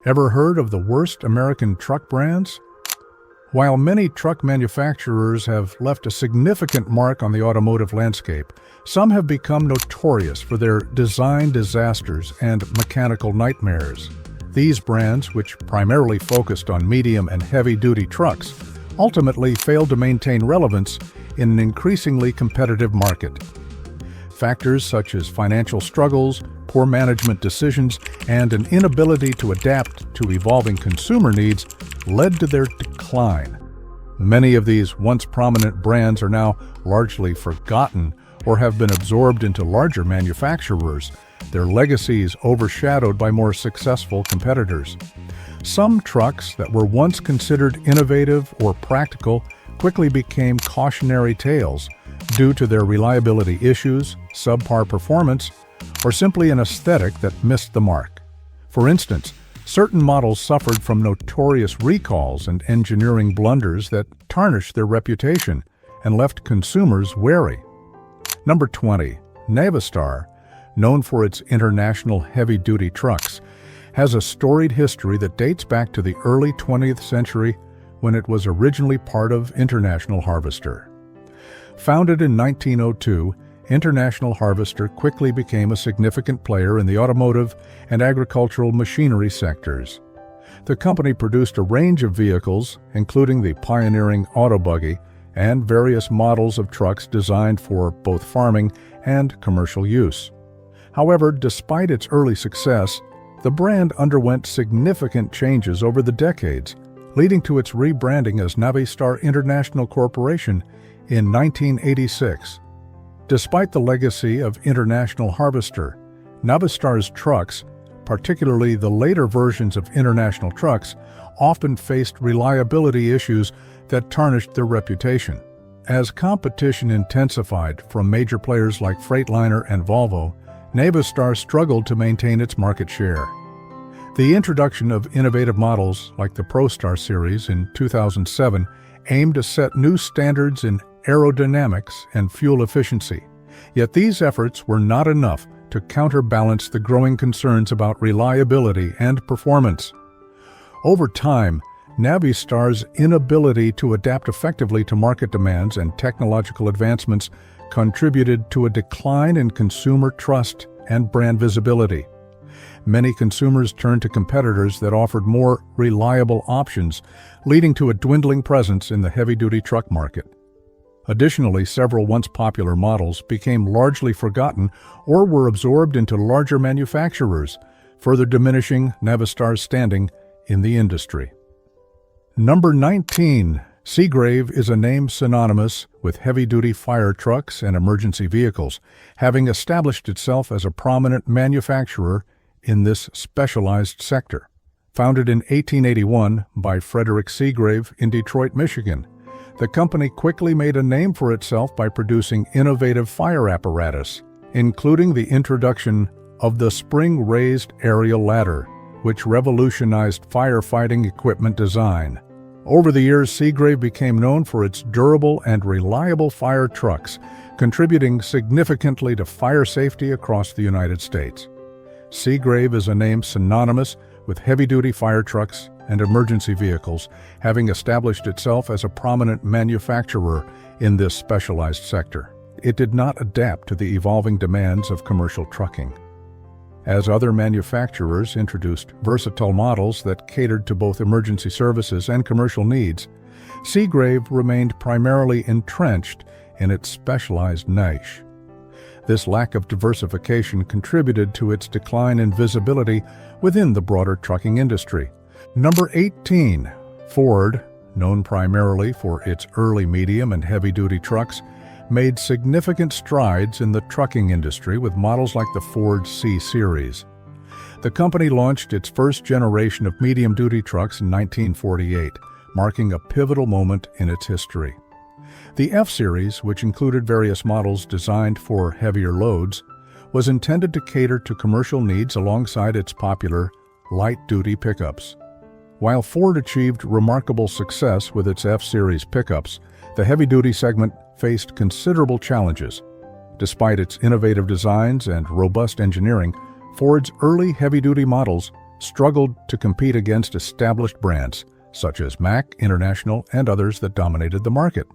Ever heard of the worst American truck brands? While many truck manufacturers have left a significant mark on the automotive landscape, some have become notorious for their design disasters and mechanical nightmares. These brands, which primarily focused on medium and heavy-duty trucks, ultimately failed to maintain relevance in an increasingly competitive market. Factors such as financial struggles, poor management decisions, and an inability to adapt to evolving consumer needs led to their decline. Many of these once prominent brands are now largely forgotten or have been absorbed into larger manufacturers, their legacies overshadowed by more successful competitors. Some trucks that were once considered innovative or practical quickly became cautionary tales due to their reliability issues, subpar performance, or simply an aesthetic that missed the mark. For instance, certain models suffered from notorious recalls and engineering blunders that tarnished their reputation and left consumers wary. Number 20. Navistar, known for its international heavy-duty trucks, has a storied history that dates back to the early 20th century when it was originally part of International Harvester. Founded in 1902, International Harvester quickly became a significant player in the automotive and agricultural machinery sectors. The company produced a range of vehicles, including the pioneering Autobuggy and various models of trucks designed for both farming and commercial use. However, despite its early success, the brand underwent significant changes over the decades, leading to its rebranding as Navistar International Corporation in 1986. Despite the legacy of International Harvester, Navistar's trucks, particularly the later versions of International trucks, often faced reliability issues that tarnished their reputation. As competition intensified from major players like Freightliner and Volvo, Navistar struggled to maintain its market share. The introduction of innovative models like the ProStar series in 2007 aimed to set new standards in aerodynamics and fuel efficiency. Yet these efforts were not enough to counterbalance the growing concerns about reliability and performance. Over time, Navistar's inability to adapt effectively to market demands and technological advancements contributed to a decline in consumer trust and brand visibility. Many consumers turned to competitors that offered more reliable options, leading to a dwindling presence in the heavy-duty truck market. Additionally, several once popular models became largely forgotten or were absorbed into larger manufacturers, further diminishing Navistar's standing in the industry. Number 19. Seagrave is a name synonymous with heavy-duty fire trucks and emergency vehicles, having established itself as a prominent manufacturer in this specialized sector. Founded in 1881 by Frederick Seagrave in Detroit, Michigan, the company quickly made a name for itself by producing innovative fire apparatus, including the introduction of the spring-raised aerial ladder, which revolutionized firefighting equipment design. Over the years, Seagrave became known for its durable and reliable fire trucks, contributing significantly to fire safety across the United States. Seagrave is a name synonymous with heavy-duty fire trucks and emergency vehicles, having established itself as a prominent manufacturer in this specialized sector. It did not adapt to the evolving demands of commercial trucking. As other manufacturers introduced versatile models that catered to both emergency services and commercial needs, Seagrave remained primarily entrenched in its specialized niche. This lack of diversification contributed to its decline in visibility within the broader trucking industry. Number 18. Ford, known primarily for its early medium and heavy-duty trucks, made significant strides in the trucking industry with models like the Ford C-Series. The company launched its first generation of medium-duty trucks in 1948, marking a pivotal moment in its history. The F-Series, which included various models designed for heavier loads, was intended to cater to commercial needs alongside its popular light-duty pickups. While Ford achieved remarkable success with its F-Series pickups, the heavy-duty segment faced considerable challenges. Despite its innovative designs and robust engineering, Ford's early heavy-duty models struggled to compete against established brands, such as Mack, International, and others that dominated the market.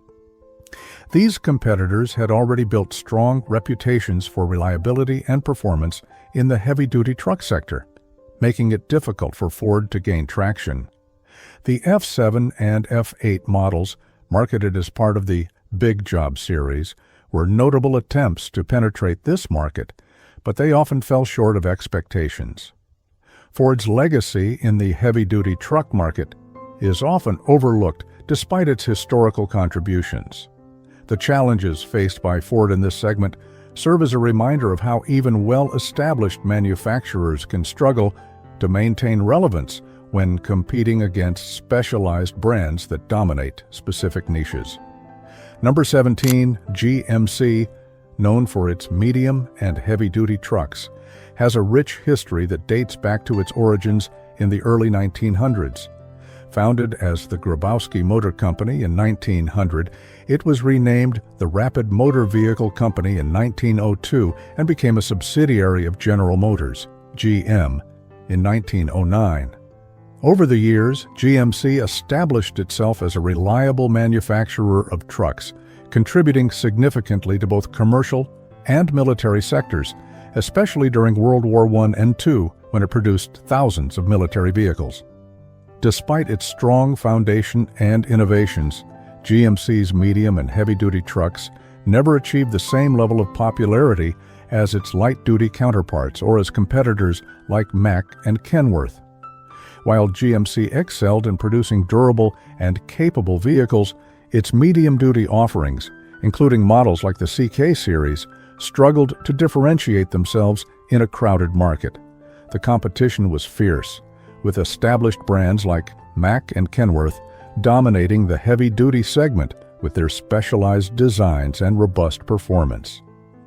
These competitors had already built strong reputations for reliability and performance in the heavy-duty truck sector, making it difficult for Ford to gain traction. The F7 and F8 models, marketed as part of the Big Job series, were notable attempts to penetrate this market, but they often fell short of expectations. Ford's legacy in the heavy-duty truck market is often overlooked despite its historical contributions. The challenges faced by Ford in this segment serve as a reminder of how even well-established manufacturers can struggle to maintain relevance when competing against specialized brands that dominate specific niches. Number 17, GMC, known for its medium and heavy-duty trucks, has a rich history that dates back to its origins in the early 1900s. Founded as the Grabowski Motor Company in 1900, it was renamed the Rapid Motor Vehicle Company in 1902 and became a subsidiary of General Motors, GM, in 1909. Over the years, GMC established itself as a reliable manufacturer of trucks, contributing significantly to both commercial and military sectors, especially during World War I and II, when it produced thousands of military vehicles. Despite its strong foundation and innovations, GMC's medium and heavy-duty trucks never achieved the same level of popularity as its light-duty counterparts or as competitors like Mack and Kenworth. While GMC excelled in producing durable and capable vehicles, its medium-duty offerings, including models like the CK series, struggled to differentiate themselves in a crowded market. The competition was fierce, with established brands like Mack and Kenworth dominating the heavy-duty segment with their specialized designs and robust performance.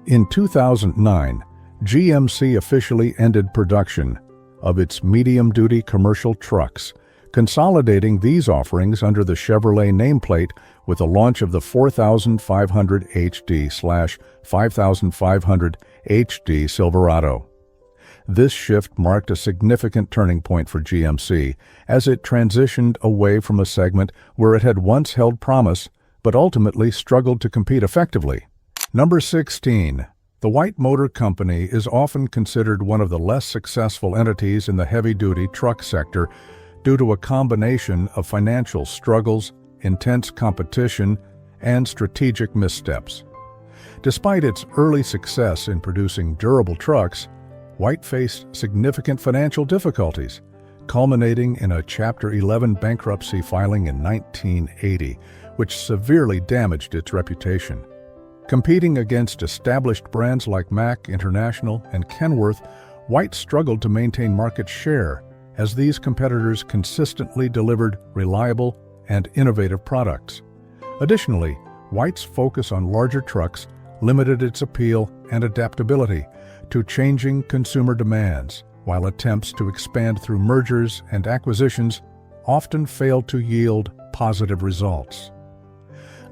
In 2009, GMC officially ended production of its medium-duty commercial trucks, consolidating these offerings under the Chevrolet nameplate with the launch of the 4500 HD/5500 HD Silverado. This shift marked a significant turning point for GMC as it transitioned away from a segment where it had once held promise but ultimately struggled to compete effectively. Number 16. The White Motor Company is often considered one of the less successful entities in the heavy-duty truck sector due to a combination of financial struggles, intense competition, and strategic missteps. Despite its early success in producing durable trucks, White faced significant financial difficulties, culminating in a Chapter 11 bankruptcy filing in 1980, which severely damaged its reputation. Competing against established brands like Mack, International, and Kenworth, White struggled to maintain market share as these competitors consistently delivered reliable and innovative products. Additionally, White's focus on larger trucks limited its appeal and adaptability to changing consumer demands, while attempts to expand through mergers and acquisitions often failed to yield positive results.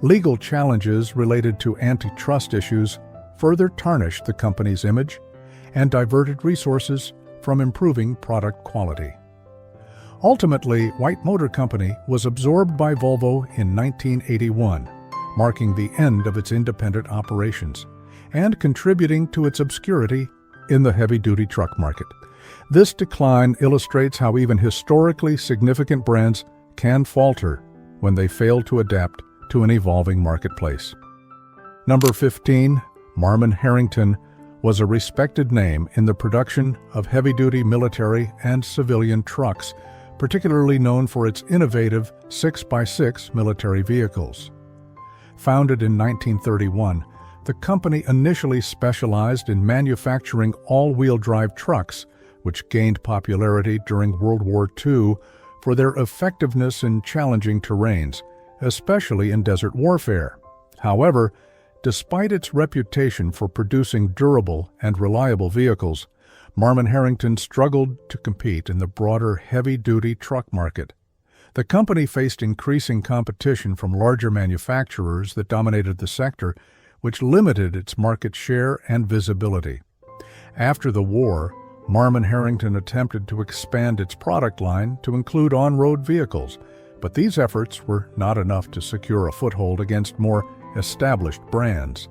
Legal challenges related to antitrust issues further tarnished the company's image and diverted resources from improving product quality. Ultimately, White Motor Company was absorbed by Volvo in 1981, marking the end of its independent operations and contributing to its obscurity in the heavy-duty truck market. This decline illustrates how even historically significant brands can falter when they fail to adapt to an evolving marketplace. Number 15, Marmon-Herrington was a respected name in the production of heavy-duty military and civilian trucks, particularly known for its innovative 6x6 military vehicles. Founded in 1931, the company initially specialized in manufacturing all-wheel drive trucks, which gained popularity during World War II for their effectiveness in challenging terrains, especially in desert warfare. However, despite its reputation for producing durable and reliable vehicles, Marmon-Herrington struggled to compete in the broader heavy-duty truck market. The company faced increasing competition from larger manufacturers that dominated the sector, which limited its market share and visibility. After the war, Marmon-Herrington attempted to expand its product line to include on-road vehicles, but these efforts were not enough to secure a foothold against more established brands.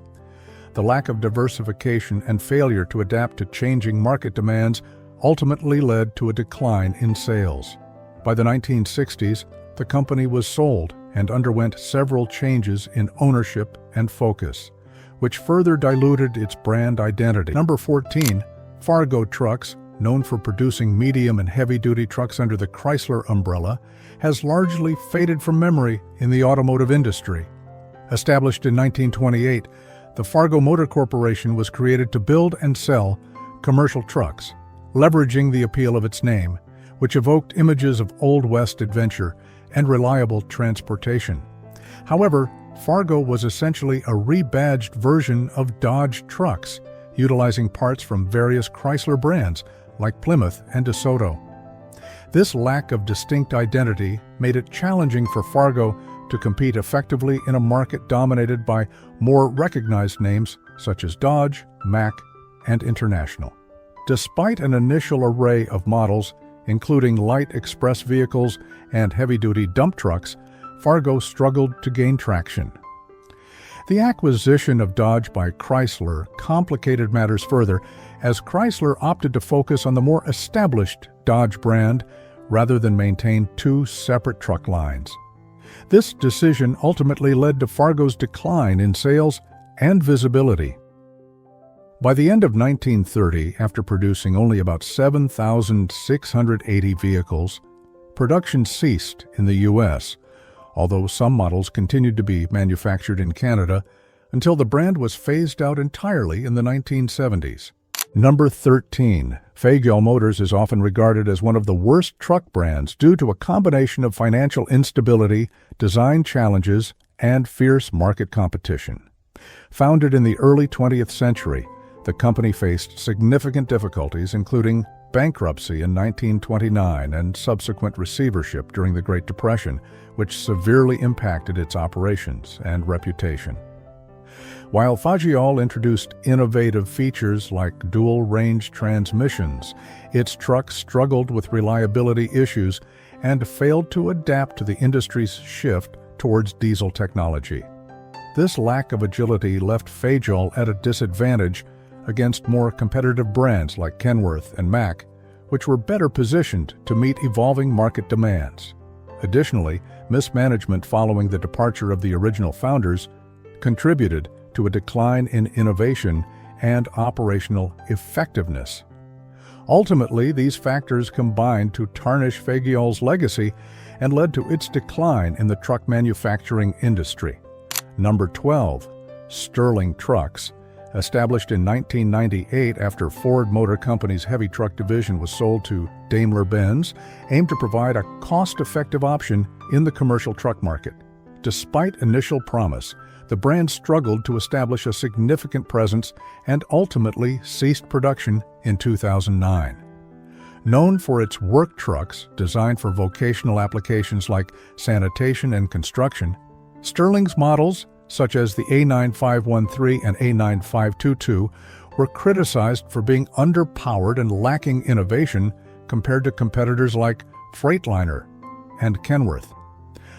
The lack of diversification and failure to adapt to changing market demands ultimately led to a decline in sales. By the 1960s, the company was sold and underwent several changes in ownership and focus, which further diluted its brand identity. Number 14, Fargo Trucks, known for producing medium and heavy-duty trucks under the Chrysler umbrella, has largely faded from memory in the automotive industry. Established in 1928, the Fargo Motor Corporation was created to build and sell commercial trucks, leveraging the appeal of its name, which evoked images of Old West adventure and reliable transportation. However, Fargo was essentially a rebadged version of Dodge trucks, utilizing parts from various Chrysler brands like Plymouth and DeSoto. This lack of distinct identity made it challenging for Fargo to compete effectively in a market dominated by more recognized names such as Dodge, Mack, and International. Despite an initial array of models, including light express vehicles and heavy-duty dump trucks, Fargo struggled to gain traction. The acquisition of Dodge by Chrysler complicated matters further, as Chrysler opted to focus on the more established Dodge brand rather than maintain two separate truck lines. This decision ultimately led to Fargo's decline in sales and visibility. By the end of 1930, after producing only about 7,680 vehicles, production ceased in the U.S., although some models continued to be manufactured in Canada until the brand was phased out entirely in the 1970s. Number 13. Fageol Motors is often regarded as one of the worst truck brands due to a combination of financial instability, design challenges, and fierce market competition. Founded in the early 20th century, the company faced significant difficulties, including bankruptcy in 1929 and subsequent receivership during the Great Depression, which severely impacted its operations and reputation. While Fageol introduced innovative features like dual-range transmissions, its trucks struggled with reliability issues and failed to adapt to the industry's shift towards diesel technology. This lack of agility left Fageol at a disadvantage against more competitive brands like Kenworth and Mack, which were better positioned to meet evolving market demands. Additionally, mismanagement following the departure of the original founders contributed to a decline in innovation and operational effectiveness. Ultimately, these factors combined to tarnish Fageol's legacy and led to its decline in the truck manufacturing industry. Number 12. Sterling Trucks. Established in 1998 after Ford Motor Company's heavy truck division was sold to Daimler-Benz, aimed to provide a cost-effective option in the commercial truck market. Despite initial promise, the brand struggled to establish a significant presence and ultimately ceased production in 2009. Known for its work trucks designed for vocational applications like sanitation and construction, Sterling's models, such as the A9513 and A9522, were criticized for being underpowered and lacking innovation compared to competitors like Freightliner and Kenworth.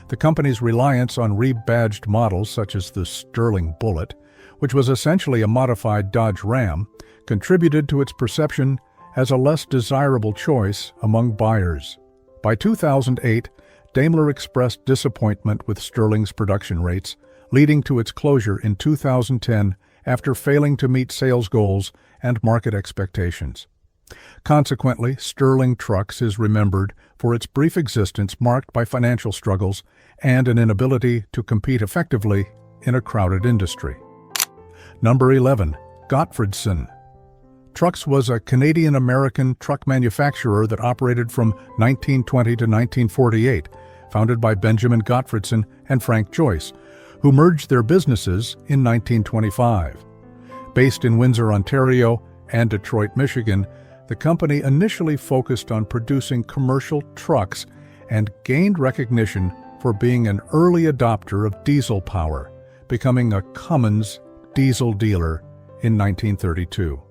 The company's reliance on rebadged models such as the Sterling Bullet, which was essentially a modified Dodge Ram, contributed to its perception as a less desirable choice among buyers. By 2008, Daimler expressed disappointment with Sterling's production rates, leading to its closure in 2010 after failing to meet sales goals and market expectations. Consequently, Sterling Trucks is remembered for its brief existence marked by financial struggles and an inability to compete effectively in a crowded industry. Number 11. Gotfredson. Trucks was a Canadian-American truck manufacturer that operated from 1920 to 1948, founded by Benjamin Gotfredson and Frank Joyce, who merged their businesses in 1925. Based in Windsor, Ontario, and Detroit, Michigan, the company initially focused on producing commercial trucks and gained recognition for being an early adopter of diesel power, becoming a Cummins diesel dealer in 1932.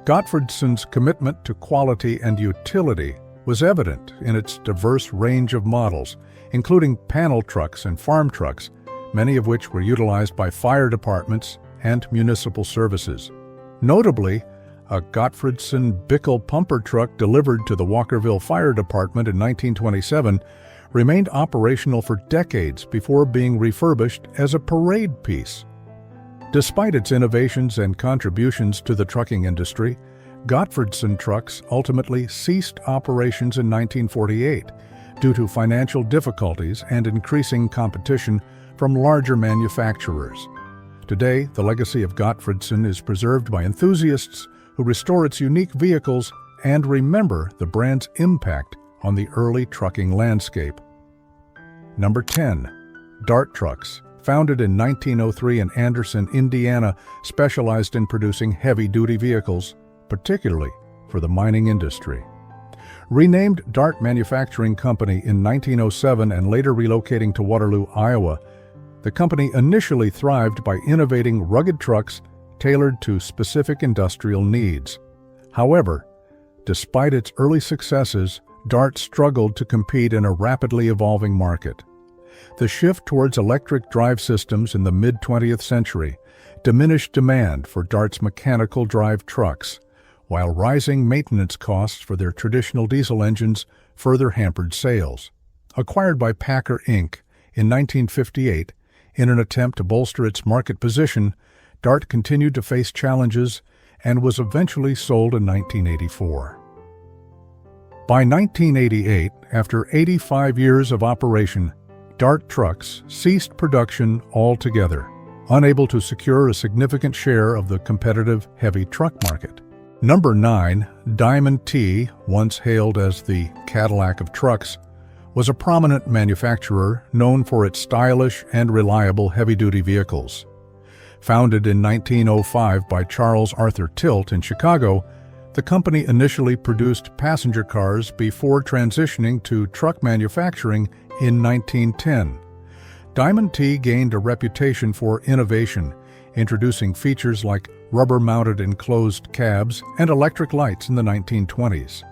Gotfredson's commitment to quality and utility was evident in its diverse range of models, including panel trucks and farm trucks, many of which were utilized by fire departments and municipal services. Notably, a Gotfredson Bickle pumper truck delivered to the Walkerville Fire Department in 1927 remained operational for decades before being refurbished as a parade piece. Despite its innovations and contributions to the trucking industry, Gotfredson trucks ultimately ceased operations in 1948 due to financial difficulties and increasing competition from larger manufacturers. Today, the legacy of Gotfredson is preserved by enthusiasts who restore its unique vehicles and remember the brand's impact on the early trucking landscape. Number 10. Dart Trucks. Founded in 1903 in Anderson, Indiana, specialized in producing heavy-duty vehicles, particularly for the mining industry. Renamed Dart Manufacturing Company in 1907 and later relocating to Waterloo, Iowa, the company initially thrived by innovating rugged trucks tailored to specific industrial needs. However, despite its early successes, Dart struggled to compete in a rapidly evolving market. The shift towards electric drive systems in the mid-20th century diminished demand for Dart's mechanical drive trucks, while rising maintenance costs for their traditional diesel engines further hampered sales. Acquired by Packer Inc. in 1958, in an attempt to bolster its market position, Dart continued to face challenges and was eventually sold in 1984. By 1988, after 85 years of operation, Dart Trucks ceased production altogether, unable to secure a significant share of the competitive heavy truck market. Number 9, Diamond T, once hailed as the Cadillac of trucks, was a prominent manufacturer known for its stylish and reliable heavy-duty vehicles. Founded in 1905 by Charles Arthur Tilt in Chicago, the company initially produced passenger cars before transitioning to truck manufacturing in 1910. Diamond T gained a reputation for innovation, introducing features like rubber-mounted enclosed cabs and electric lights in the 1920s.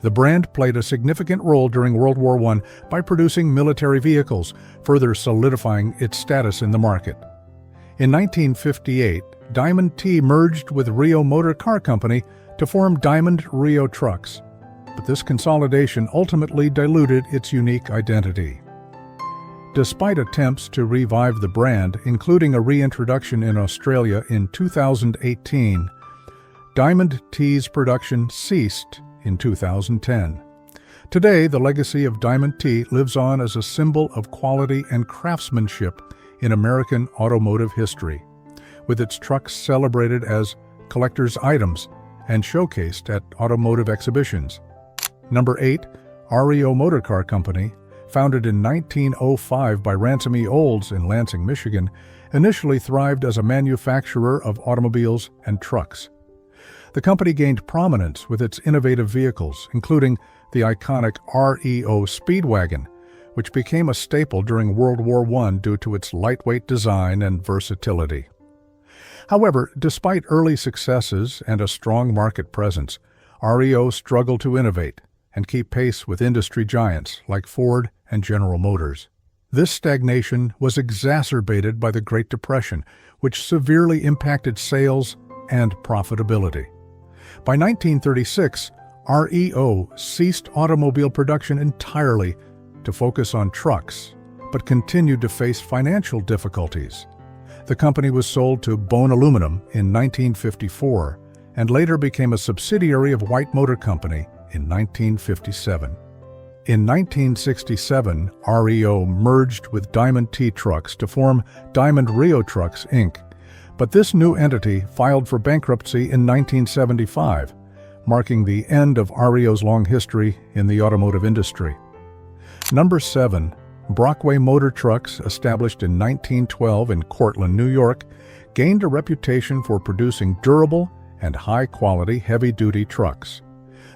The brand played a significant role during World War I by producing military vehicles, further solidifying its status in the market. In 1958, Diamond T merged with Rio Motor Car Company to form Diamond Rio Trucks, but this consolidation ultimately diluted its unique identity. Despite attempts to revive the brand, including a reintroduction in Australia in 2018, Diamond T's production ceased in 2010. Today, the legacy of Diamond T lives on as a symbol of quality and craftsmanship in American automotive history, with its trucks celebrated as collector's items and showcased at automotive exhibitions. Number 8, REO Motor Car Company, founded in 1905 by Ransom E. Olds in Lansing, Michigan, initially thrived as a manufacturer of automobiles and trucks. The company gained prominence with its innovative vehicles, including the iconic REO Speedwagon, which became a staple during World War I due to its lightweight design and versatility. However, despite early successes and a strong market presence, REO struggled to innovate and keep pace with industry giants like Ford and General Motors. This stagnation was exacerbated by the Great Depression, which severely impacted sales and profitability. By 1936, REO ceased automobile production entirely to focus on trucks, but continued to face financial difficulties. The company was sold to Bone Aluminum in 1954 and later became a subsidiary of White Motor Company in 1957. In 1967, REO merged with Diamond T Trucks to form Diamond Rio Trucks, Inc., but this new entity filed for bankruptcy in 1975, marking the end of REO's long history in the automotive industry. Number 7, Brockway Motor Trucks, established in 1912 in Cortland, New York, gained a reputation for producing durable and high-quality heavy-duty trucks.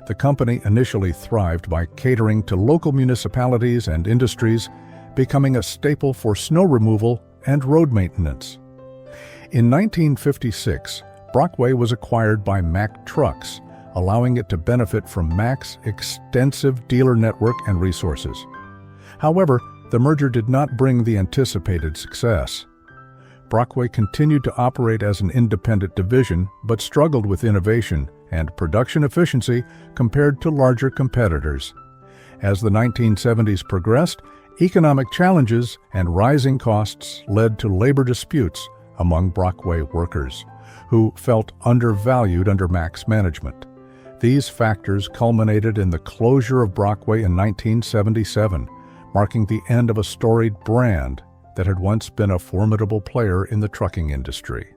The company initially thrived by catering to local municipalities and industries, becoming a staple for snow removal and road maintenance. In 1956, Brockway was acquired by Mack Trucks, allowing it to benefit from Mack's extensive dealer network and resources. However, the merger did not bring the anticipated success. Brockway continued to operate as an independent division, but struggled with innovation and production efficiency compared to larger competitors. As the 1970s progressed, economic challenges and rising costs led to labor disputes among Brockway workers, who felt undervalued under Mack's management. These factors culminated in the closure of Brockway in 1977, marking the end of a storied brand that had once been a formidable player in the trucking industry.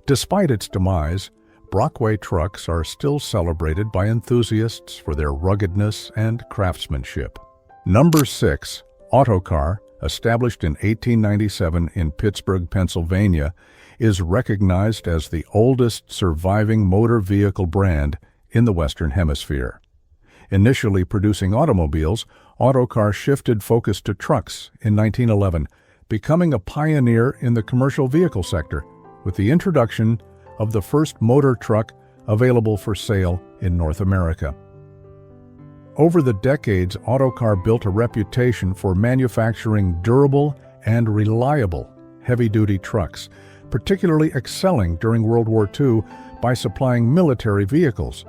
Despite its demise, Brockway trucks are still celebrated by enthusiasts for their ruggedness and craftsmanship. Number 6. Autocar, established in 1897 in Pittsburgh, Pennsylvania, is recognized as the oldest surviving motor vehicle brand in the Western Hemisphere. Initially producing automobiles, Autocar shifted focus to trucks in 1911, becoming a pioneer in the commercial vehicle sector with the introduction of the first motor truck available for sale in North America. Over the decades, Autocar built a reputation for manufacturing durable and reliable heavy-duty trucks, particularly excelling during World War II by supplying military vehicles.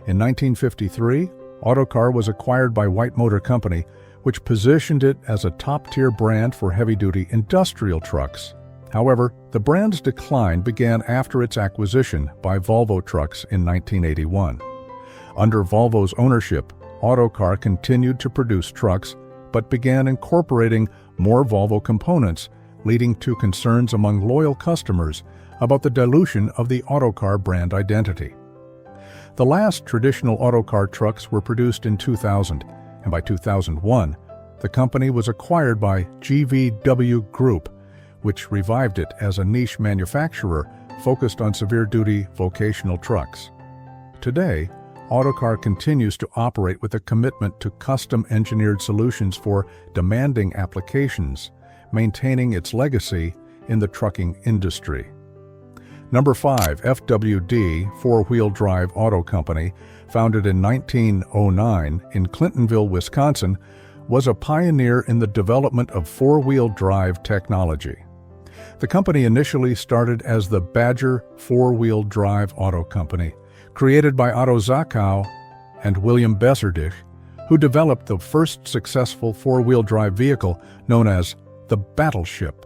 In 1953, Autocar was acquired by White Motor Company, which positioned it as a top-tier brand for heavy-duty industrial trucks. However, the brand's decline began after its acquisition by Volvo Trucks in 1981. Under Volvo's ownership, Autocar continued to produce trucks, but began incorporating more Volvo components, leading to concerns among loyal customers about the dilution of the Autocar brand identity. The last traditional Autocar trucks were produced in 2000, and by 2001, the company was acquired by GVW Group, which revived it as a niche manufacturer focused on severe-duty vocational trucks. Today, Autocar continues to operate with a commitment to custom-engineered solutions for demanding applications, maintaining its legacy in the trucking industry. Number 5. FWD, Four-Wheel Drive Auto Company, founded in 1909 in Clintonville, Wisconsin, was a pioneer in the development of four-wheel drive technology. The company initially started as the Badger Four-Wheel Drive Auto Company, created by Otto Zachau and William Besserdich, who developed the first successful four-wheel drive vehicle known as the Battleship.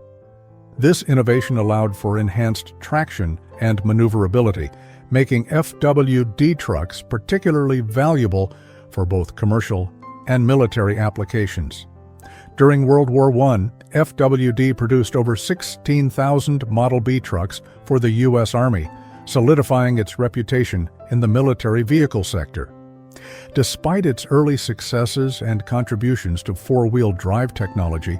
This innovation allowed for enhanced traction and maneuverability, making FWD trucks particularly valuable for both commercial and military applications. During World War I, FWD produced over 16,000 Model B trucks for the U.S. Army, solidifying its reputation in the military vehicle sector. Despite its early successes and contributions to four-wheel drive technology,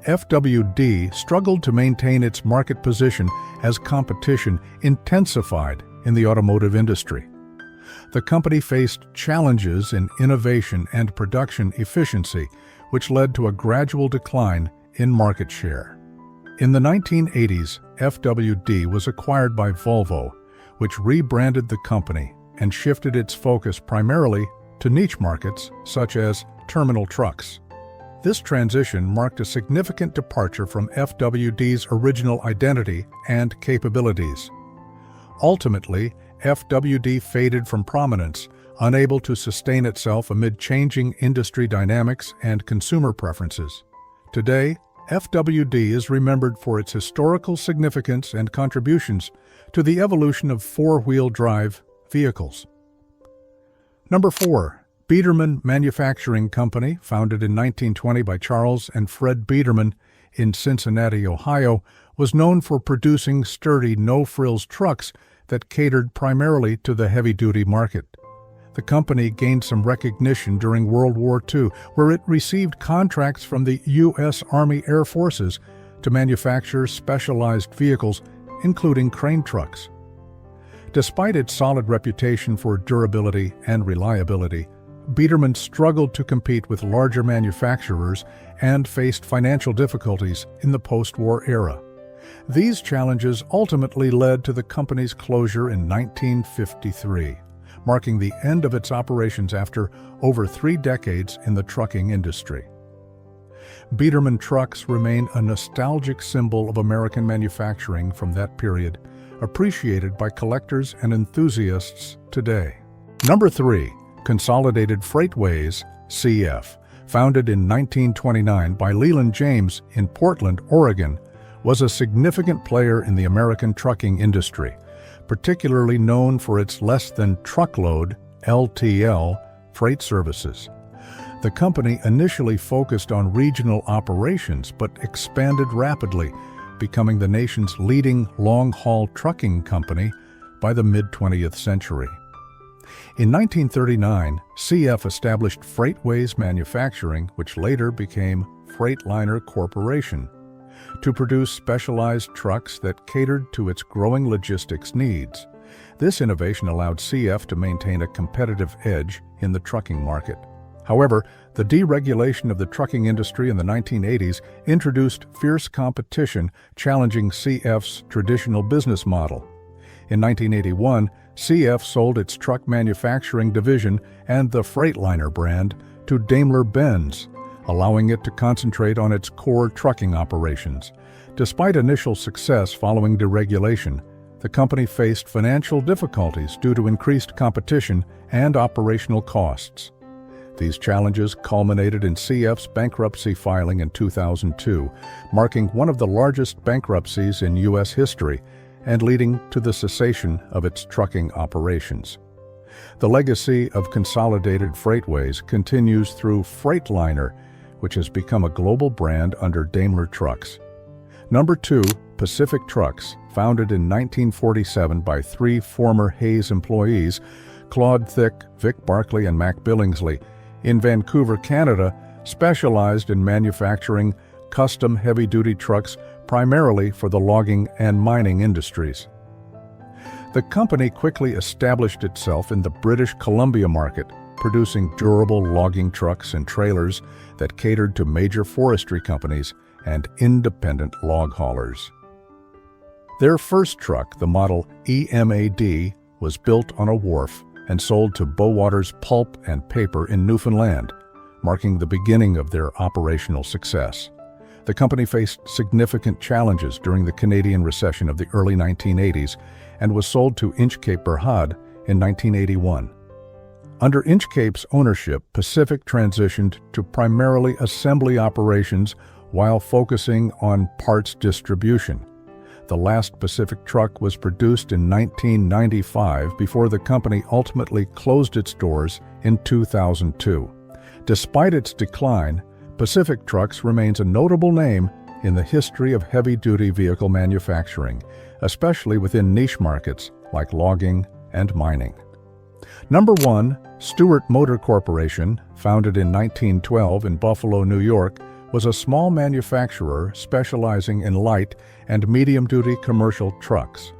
FWD struggled to maintain its market position as competition intensified in the automotive industry. The company faced challenges in innovation and production efficiency, which led to a gradual decline in market share. In the 1980s, FWD was acquired by Volvo, which rebranded the company and shifted its focus primarily to niche markets such as terminal trucks. This transition marked a significant departure from FWD's original identity and capabilities. Ultimately, FWD faded from prominence, unable to sustain itself amid changing industry dynamics and consumer preferences. Today, FWD is remembered for its historical significance and contributions to the evolution of four-wheel drive vehicles. Number 4. Beerman Manufacturing Company, founded in 1920 by Charles and Fred Beerman in Cincinnati, Ohio, was known for producing sturdy, no-frills trucks that catered primarily to the heavy-duty market. The company gained some recognition during World War II, where it received contracts from the U.S. Army Air Forces to manufacture specialized vehicles, including crane trucks. Despite its solid reputation for durability and reliability, Beerman struggled to compete with larger manufacturers and faced financial difficulties in the post-war era. These challenges ultimately led to the company's closure in 1953, marking the end of its operations after over 3 decades in the trucking industry. Beerman trucks remain a nostalgic symbol of American manufacturing from that period, appreciated by collectors and enthusiasts today. Number 3. Consolidated Freightways, CF, founded in 1929 by Leland James in Portland, Oregon, was a significant player in the American trucking industry, particularly known for its less-than-truckload (LTL) freight services. The company initially focused on regional operations but expanded rapidly, becoming the nation's leading long-haul trucking company by the mid-20th century. In 1939, CF established Freightways Manufacturing, which later became Freightliner Corporation, to produce specialized trucks that catered to its growing logistics needs. This innovation allowed CF to maintain a competitive edge in the trucking market. However, the deregulation of the trucking industry in the 1980s introduced fierce competition, challenging CF's traditional business model. In 1981, CF sold its truck manufacturing division and the Freightliner brand to Daimler-Benz, allowing it to concentrate on its core trucking operations. Despite initial success following deregulation, the company faced financial difficulties due to increased competition and operational costs. These challenges culminated in CF's bankruptcy filing in 2002, marking one of the largest bankruptcies in U.S. history and leading to the cessation of its trucking operations. The legacy of Consolidated Freightways continues through Freightliner, which has become a global brand under Daimler Trucks. Number 2, Pacific Trucks, founded in 1947 by 3 former Hayes employees, Claude Thick, Vic Barkley, and Mac Billingsley, in Vancouver, Canada, specialized in manufacturing custom heavy-duty trucks primarily for the logging and mining industries. The company quickly established itself in the British Columbia market, producing durable logging trucks and trailers that catered to major forestry companies and independent log haulers. Their first truck, the model EMAD, was built on a wharf and sold to Bowaters Pulp and Paper in Newfoundland, marking the beginning of their operational success. The company faced significant challenges during the Canadian recession of the early 1980s and was sold to Inchcape Berhad in 1981. Under Inchcape's ownership, Pacific transitioned to primarily assembly operations while focusing on parts distribution. The last Pacific truck was produced in 1995 before the company ultimately closed its doors in 2002. Despite its decline, Pacific Trucks remains a notable name in the history of heavy-duty vehicle manufacturing, especially within niche markets like logging and mining. Number 1, Stewart Motor Corporation, founded in 1912 in Buffalo, New York, was a small manufacturer specializing in light and medium-duty commercial trucks.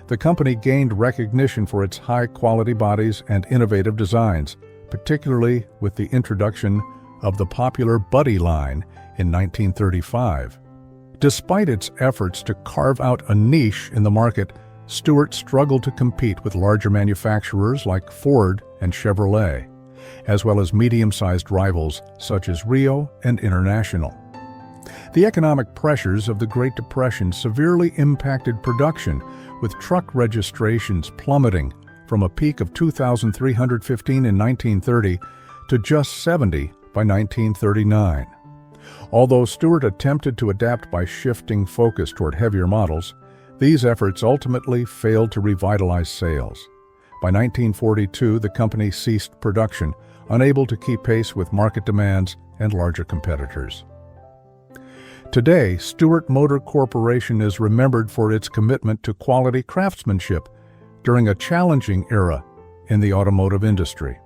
The company gained recognition for its high-quality bodies and innovative designs, particularly with the introduction of the popular Buddy line in 1935. Despite its efforts to carve out a niche in the market, Stewart struggled to compete with larger manufacturers like Ford and Chevrolet, as well as medium-sized rivals such as Rio and International. The economic pressures of the Great Depression severely impacted production, with truck registrations plummeting from a peak of 2,315 in 1930 to just 70 by 1939. Although Stewart attempted to adapt by shifting focus toward heavier models, these efforts ultimately failed to revitalize sales. By 1942, the company ceased production, unable to keep pace with market demands and larger competitors. Today, Stewart Motor Corporation is remembered for its commitment to quality craftsmanship during a challenging era in the automotive industry.